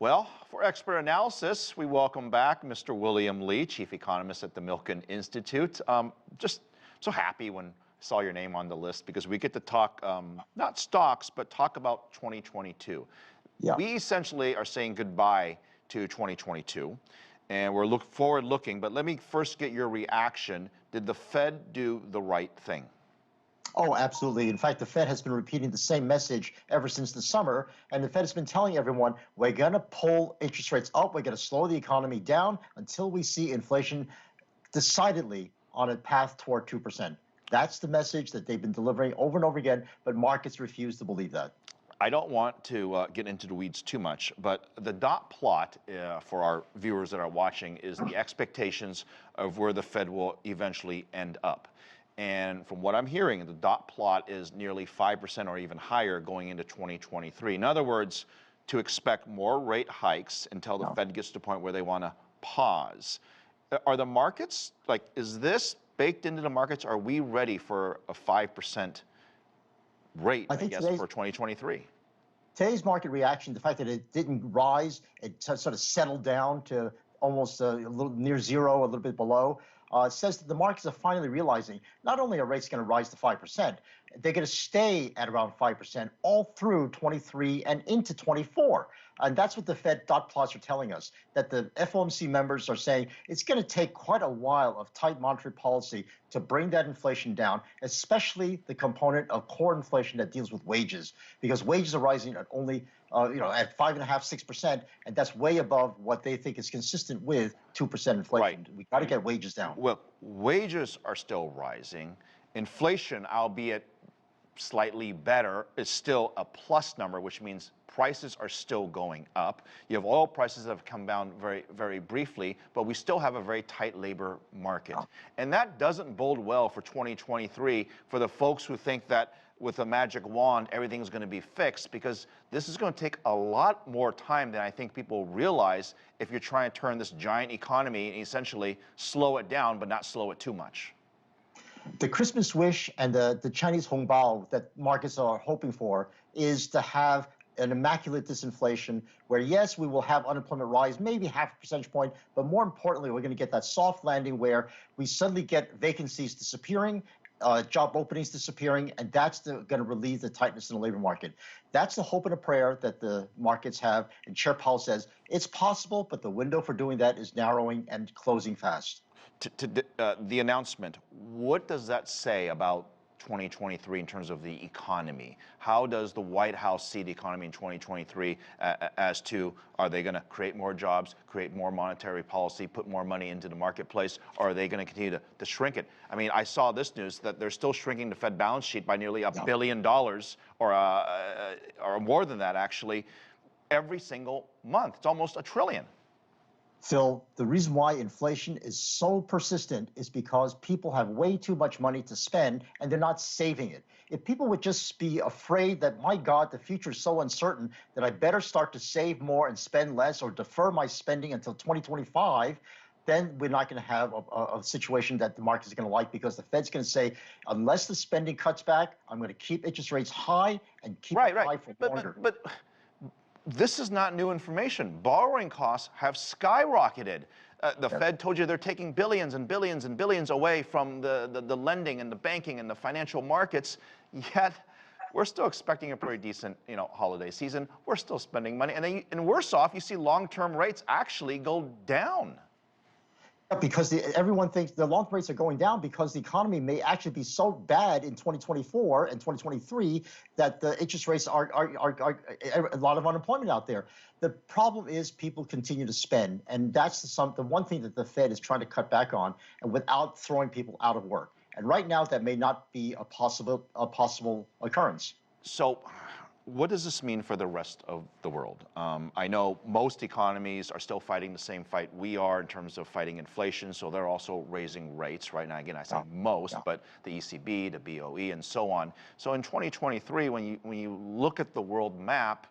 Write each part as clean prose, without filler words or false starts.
Well, for expert analysis, we welcome back Mr. William Lee, Chief Economist at the Milken Institute. Just so happy when I saw your name on the list because we get to talk, not stocks, but talk about 2022. Yeah. We essentially are saying goodbye to 2022, and we're forward looking, but let me first get your reaction. Did the Fed do the right thing? Oh, absolutely. In fact, the Fed has been repeating the same message ever since the summer, and the Fed has been telling everyone, we're going to pull interest rates up, we're going to slow the economy down until we see inflation decidedly on a path toward 2%. That's the message that they've been delivering over and over again, but markets refuse to believe that. I don't want to get into the weeds too much, but the dot plot for our viewers that are watching is the expectations of where the Fed will eventually end up. And from what I'm hearing, the dot plot is nearly 5% or even higher going into 2023. In other words, to expect more rate hikes until the Fed gets to the point where they want to pause. Are the markets, is this baked into the markets? Are we ready for a 5% rate, I guess, for 2023? Today's market reaction, the fact that it didn't rise, it sort of settled down to almost a little near zero, a little bit below, says that the markets are finally realizing not only are rates going to rise to 5%, they're going to stay at around 5% all through 23 and into 24. And that's what the Fed dot plots are telling us, that the FOMC members are saying it's going to take quite a while of tight monetary policy to bring that inflation down, especially the component of core inflation that deals with wages, because wages are rising at only at 5.5%, 6%, and that's way above what they think is consistent with 2% inflation. Right. We got to get wages down. Well, wages are still rising. Inflation, albeit slightly better, is still a plus number, which means prices are still going up. You have oil prices that have come down very, very briefly, but we still have a very tight labor market. And that doesn't bode well for 2023 for the folks who think that with a magic wand, everything's going to be fixed, because this is going to take a lot more time than I think people realize if you're trying to turn this giant economy and essentially slow it down, but not slow it too much. The Christmas wish and the Chinese hongbao that markets are hoping for is to have an immaculate disinflation where, yes, we will have unemployment rise, maybe half a percentage point, but more importantly, we're going to get that soft landing where we suddenly get vacancies disappearing, job openings disappearing, and that's going to relieve the tightness in the labor market. That's the hope and a prayer that the markets have, and Chair Powell says it's possible, but the window for doing that is narrowing and closing fast. The announcement, what does that say about 2023 in terms of the economy? How does the White House see the economy in 2023 as to, are they going to create more jobs, create more monetary policy, put more money into the marketplace, or are they going to continue to shrink it? I mean, I saw this news that they're still shrinking the Fed balance sheet by nearly $1 billion, or more than that, actually, every single month. It's almost $1 trillion. Phil, the reason why inflation is so persistent is because people have way too much money to spend and they're not saving it. If people would just be afraid that, my God, the future is so uncertain that I better start to save more and spend less or defer my spending until 2025, then we're not going to have a situation that the market is going to like, because the Fed's going to say, unless the spending cuts back, I'm going to keep interest rates high and keep it high for longer. But this is not new information. Borrowing costs have skyrocketed. The Fed told you they're taking billions and billions and billions away from the lending and the banking and the financial markets, yet we're still expecting a pretty decent holiday season. We're still spending money. And worse off, you see long-term rates actually go down. Because everyone thinks the long rates are going down because the economy may actually be so bad in 2024 and 2023 that the interest rates are a lot of unemployment out there. The problem is people continue to spend, and that's the one thing that the Fed is trying to cut back on, and without throwing people out of work. And right now, that may not be a possible occurrence. So, what does this mean for the rest of the world? I know most economies are still fighting the same fight we are in terms of fighting inflation, so they're also raising rates right now. Again, I say most, but the ECB, the BOE, and so on. So in 2023, when you look at the world map,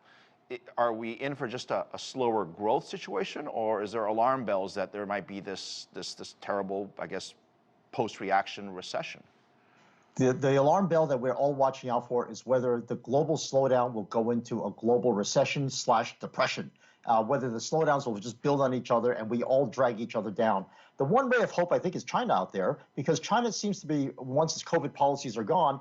are we in for just a slower growth situation, or is there alarm bells that there might be this terrible, I guess, post-reaction recession? The alarm bell that we're all watching out for is whether the global slowdown will go into a global recession/depression. whether the slowdowns will just build on each other and we all drag each other down. The one ray of hope, I think, is China out there, because China seems to be, once its COVID policies are gone,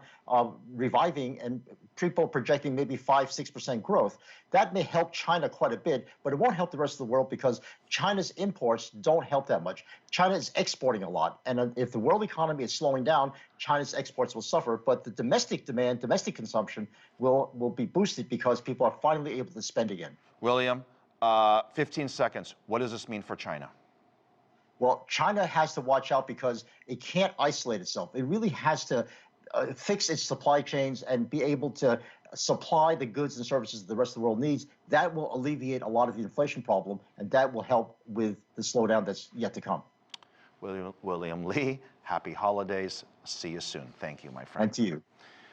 reviving, and people projecting maybe 5-6% growth. That may help China quite a bit, but it won't help the rest of the world because China's imports don't help that much. China is exporting a lot, and if the world economy is slowing down, China's exports will suffer, but the domestic demand, domestic consumption will be boosted because people are finally able to spend again. William, 15 seconds. What does this mean for China? Well, China has to watch out because it can't isolate itself. It really has to fix its supply chains and be able to supply the goods and services the rest of the world needs. That will alleviate a lot of the inflation problem, and that will help with the slowdown that's yet to come. William Lee, happy holidays. See you soon. Thank you, my friend. And to you.